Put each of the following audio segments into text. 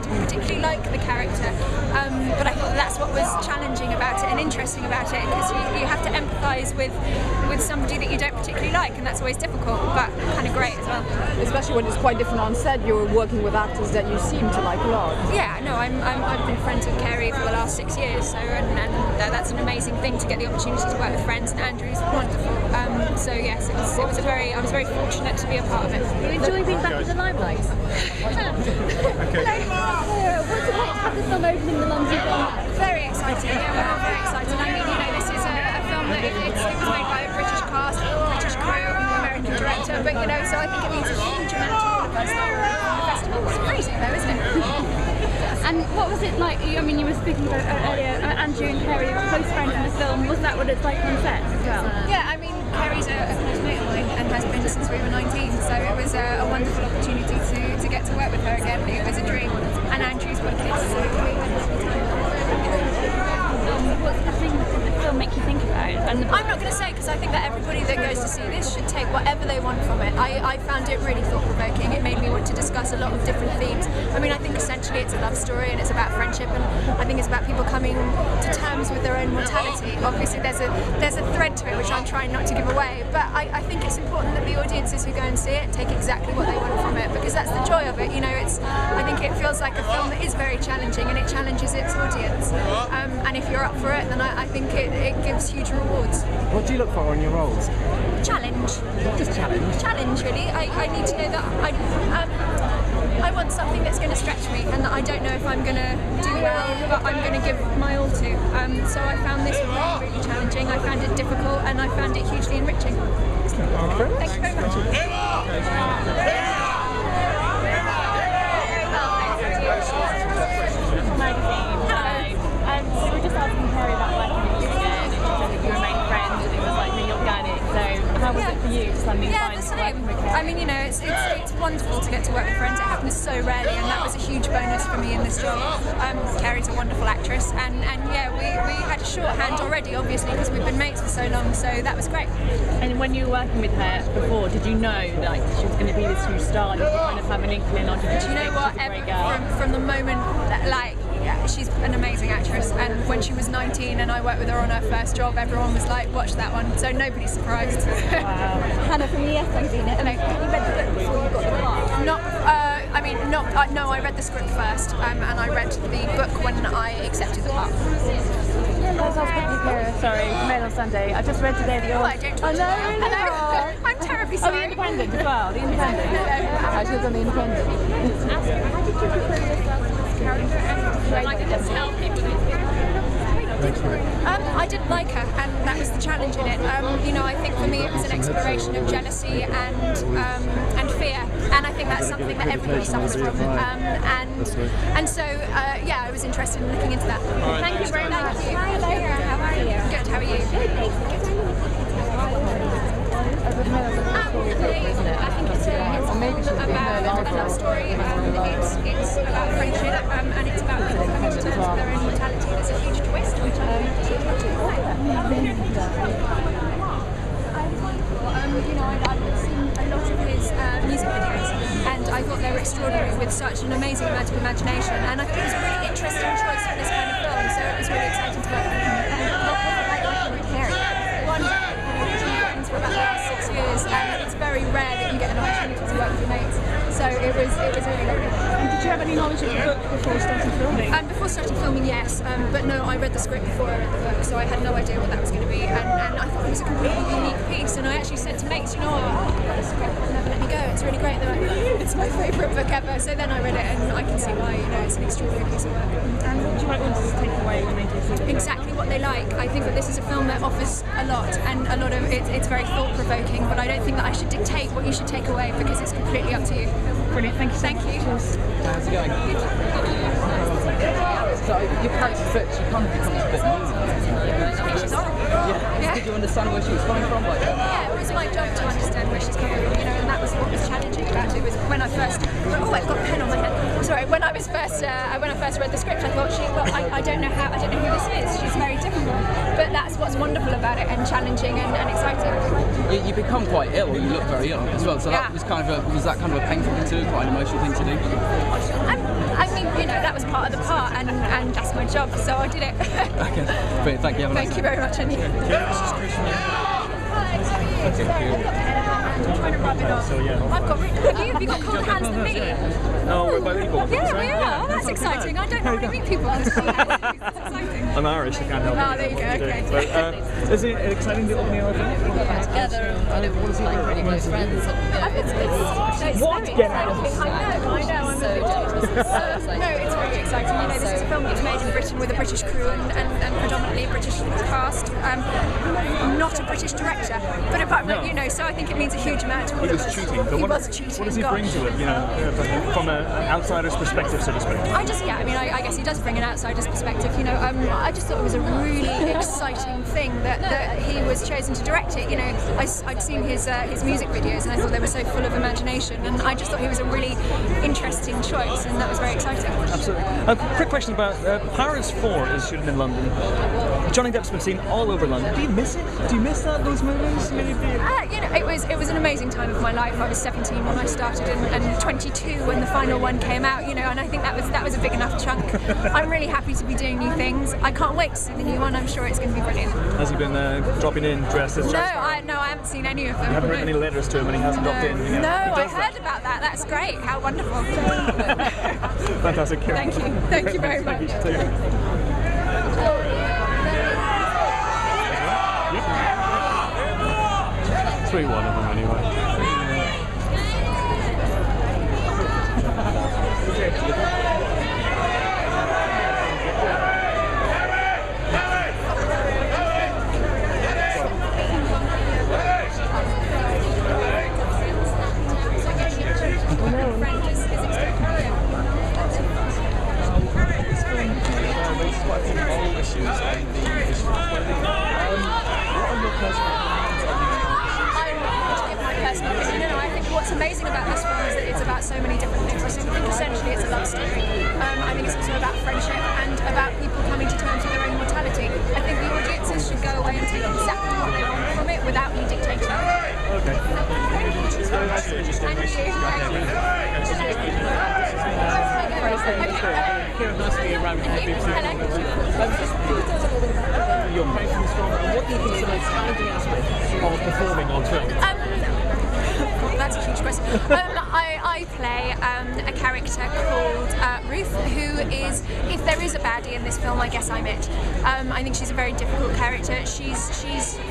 didn't particularly like the character, but I thought that's what was challenging about it and interesting about it, because you have to empathise with somebody that you don't particularly like, and that's always difficult, but kind of great as well. Especially when it's quite different on set. You're working with actors that you seem to like a lot. Yeah, no, I've been friends with Carey for the last 6 years, so and that's an amazing thing to get the opportunity to work with friends, and Andrew's wonderful. So yes, I was very fortunate to be a part of it. You enjoy being back in the limelight? What's it like to have the film opening the London Film? Very exciting. Yeah, we're all very excited. I mean, this is a film that it was made by a British cast, British crew, and an American director. But so I think it means a huge amount to all of us that were at the festival. It's crazy, though, isn't it? And what was it like? I mean, you were speaking about earlier, Andrew and Carey were close friends in the film. Was that what it's like on set as well? Yeah, I mean, Carey's a close mate of mine and has been since we were 19, so it was a wonderful opportunity to get to work with her again. It was a dream, and Andrew's got kids, so we had a lovely time. What's the thing that the film make you think about? And I'm not going to say, because I think that everybody that goes to see this should take whatever they want from it. I found it really thought-provoking. It made me want to discuss a lot of different themes. I mean, I think essentially it's a love story and it's about friendship, and I think it's about people coming to terms with their own mortality. Obviously, there's a thread to it which I'm trying not to give away, but I think it's important that the audiences who go and see it take exactly what they want from it, because that's the joy of it. I think it feels like a film that is very challenging, and it challenges its audience. And if you're up for it, then I think it gives huge rewards. What do you look for in your roles? Challenge. Just challenge? Challenge, really. I need to know that I want something that's going to stretch me, and that I don't know if I'm going to do well, but I'm going to give my all to. So I found this really, really challenging. I found it difficult, and I found it hugely enriching. Thank you very much. So we're just asking Carey about working with you again, and she said that you remained friends and it was like really organic. So how was it for you suddenly the same. working with Carey? I mean, it's wonderful to get to work with friends. It happens so rarely, and that was a huge bonus for me in this job. Carey's a wonderful actress, and yeah, we had a shorthand already, obviously, because we've been mates for so long, so that was great. And when you were working with her before, did you know like she was going to be this huge star? Did you kind of have an inkling, or did you know think what? she was a great girl? From the moment that, she's an amazing actress, and when she was 19 and I worked with her on her first job, everyone was like, watch that one, so nobody's surprised. Wow. Hannah from ES, I've seen it. Have you read the book before you got the part? No, I read the script first, and I read the book when I accepted the part. Sorry, Mail on Sunday. I just read today that you're... Oh, I don't talk to you. Hello. I'm terribly sorry. Oh, The Independent as well, The Independent. I should have done The Independent. How did you prepare yourself for this character? And I didn't tell people I didn't like her, and that was the challenge in it. I think for me it was an exploration of jealousy and fear, and I think that's something that everybody suffers from. And so I was interested in looking into that. Thank you very much. Hi, Laura. How are you? Good. How are you? I think it's about a love story. It's about friendship, and it's about people coming to terms with their own mortality. There's a huge twist, which I I've seen a lot of his music videos, and I thought they were extraordinary, with such an amazing amount of imagination. And I thought it was a really interesting choice for this kind of film, so it was really exciting to work with him. For about the last 6 years, and it's very rare that you get an opportunity to work with your mates. So it was really lovely. And did you have any knowledge of the book before starting filming? Before starting filming, yes, but no, I read the script before I read the book, so I had no idea what that was going to be, and I thought it was a completely unique piece. And I actually said to mates, I've got a script, never let me go. It's really great. They're like, it's my favourite book ever. So then I read it, and I can see why. It's an extraordinary piece of work. And what do you want to take away when they do see it? Exactly what they like. I think that this is a film that offers a lot, and a lot of it's very thought-provoking, but I don't think that I should dictate what you should take away, because it's completely up to you. Brilliant, thank you. Thank you. How's it going? So your character's bit, she kind of becomes a bit mean. She's on. Yeah. Did you understand where she was coming from? Yeah, it was my job to understand where she's coming from, and that was what was challenging about it. Was when I first, I've got a pen on my head. Sorry, when I first read the script, I thought I don't know who this is. She's very different, but that's what's wonderful about it, and challenging and exciting. You become quite ill, or you look very ill as well. So that was that kind of a painful thing to do, quite an emotional thing to do? I mean, my job, so I did it. Okay. Great, thank you. Thank you very much, Andy. This is Chris. I'm trying to rub it off. So, yeah. I've got. Have you got colder hands than me? No, we're bilingual. Yeah, we are. Oh, that's exciting. I don't normally meet people with cold hands. That's exciting. I'm Irish, I can't help it. Oh, there you go. Okay. But, is it exciting the opening of it? Together, and like really close friends. It's What? Get out. I know. I'm So jealous. So exciting. No, it's really exciting. You know, this is a film that's made in Britain with a British crew and predominantly a British cast. Not a British director, but apart from you know, so I think it means a huge amount to all He of was us. cheating. But He what was cheating. What does he bring to it, you know, from an outsider's perspective, so to speak? I guess he does bring an outsider's perspective. You know, I just thought it was a really exciting thing that he was chosen to direct it. You know, I'd seen his music videos and I thought they were so full of imagination, and I just thought he was a really interesting choice, and that was very exciting. Absolutely. A quick question about Paris 4 is shooting in London. Johnny Depp's been seen all over London. Do you miss it? Do you miss those movies? Maybe? You know, it was an amazing time of my life. I was 17 when I started, and 22 when the final one came out. You know, and I think that was a big enough chunk. I'm really happy to be doing new things. I can't wait to see the new one. I'm sure it's going to be brilliant. Has he been dropping in dressed as Jack Sparrow? No, I haven't seen any of them. You haven't written any letters to him and he hasn't dropped in? No, I heard about that. That's great. How wonderful. Fantastic. Thank you. Thank you very much. Take care. Sweet one of them anyway. What's amazing about this film is that it's about so many different things. I think essentially it's a love story. I think it's also about friendship and about people coming to terms with their own mortality. I think the audiences should go away and take exactly what they want from it without me dictating. Okay. Keira Knightley around your place in this film, and what do you think is the most challenging aspect of performing on film? That's a huge question. I play a character called Ruth, who is, if there is a baddie in this film, I guess I'm it. I think she's a very difficult character. She's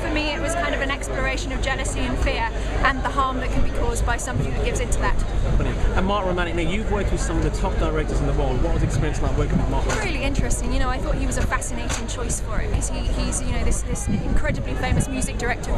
for me, it was kind of an exploration of jealousy and fear and the harm that can be caused by somebody who gives into that. Brilliant. And Mark Romanek, now you've worked with some of the top directors in the world. What was the experience like working with Mark Romanek? Really interesting. You know, I thought he was a fascinating choice for it because he's you know this incredibly famous music director,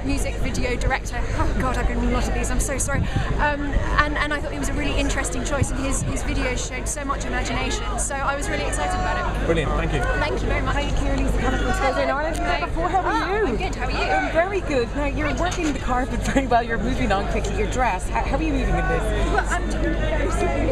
music video director. Oh God, I've done a lot of these. I'm so sorry. And I thought he was a really interesting choice, and his videos showed so much imagination. So I was really excited about it. Brilliant. Thank you. Thank you very much. Hi, Keira, Lisa Connor from Scotland in Ireland. Hi. Before, how are you? I'm good. How are you? I'm very good. Now, you're working the carpet very well. You're moving on quickly. Your dress. How are you moving in this? Well, I'm doing very slowly.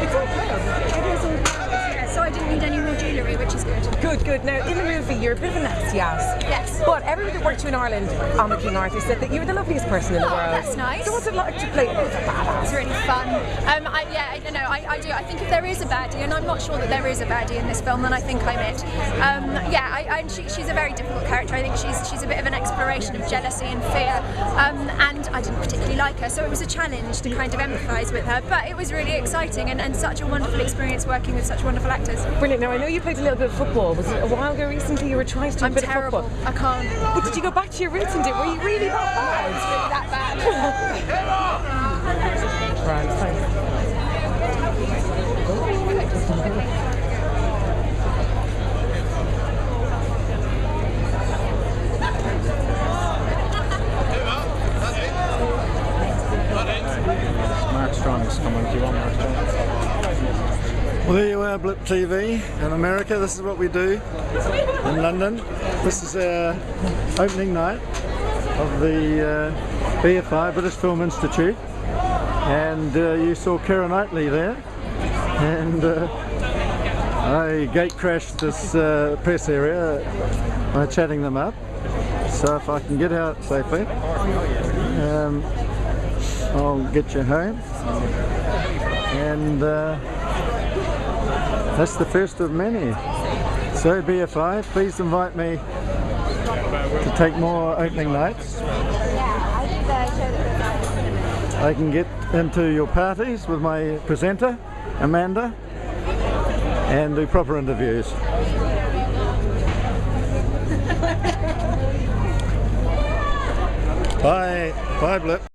It's all clothes. It is all clothes, so I didn't need any more jewellery, which is good. Good. Now, in the movie, you're a bit of a nasty ass. Yes. But everybody that worked you in Ireland on the King Arthur said that you were the loveliest person in the world. That's nice. So what's it like to play a bit of a badass? It's really fun. I do. I think if there is a baddie, and I'm not sure that there is a baddie in this film, then I think I'm it. She's a very difficult character. I think she's a bit of an exploration of jealousy and fear, and I didn't particularly like her, so it was a challenge to kind of empathise with her. But it was really exciting and such a wonderful experience working with such wonderful actors. Brilliant. Now, I know you played a little bit of football. Was it a while ago recently you were trying to do a bit terrible. of football? I can't. But did you go back to your roots and do it? Were you really that bad? It's really that bad. Right, thanks. Mark Strong's coming. Do you want Mark Strong? Well, there you are, Blip TV in America. This is what we do in London. This is our opening night of the BFI, British Film Institute, and you saw Keira Knightley there, and I gate crashed this press area by chatting them up, so if I can get out safely, I'll get you home, and That's the first of many. So BFI, please invite me to take more opening nights. I can get into your parties with my presenter, Amanda, and do proper interviews. Bye, Blip.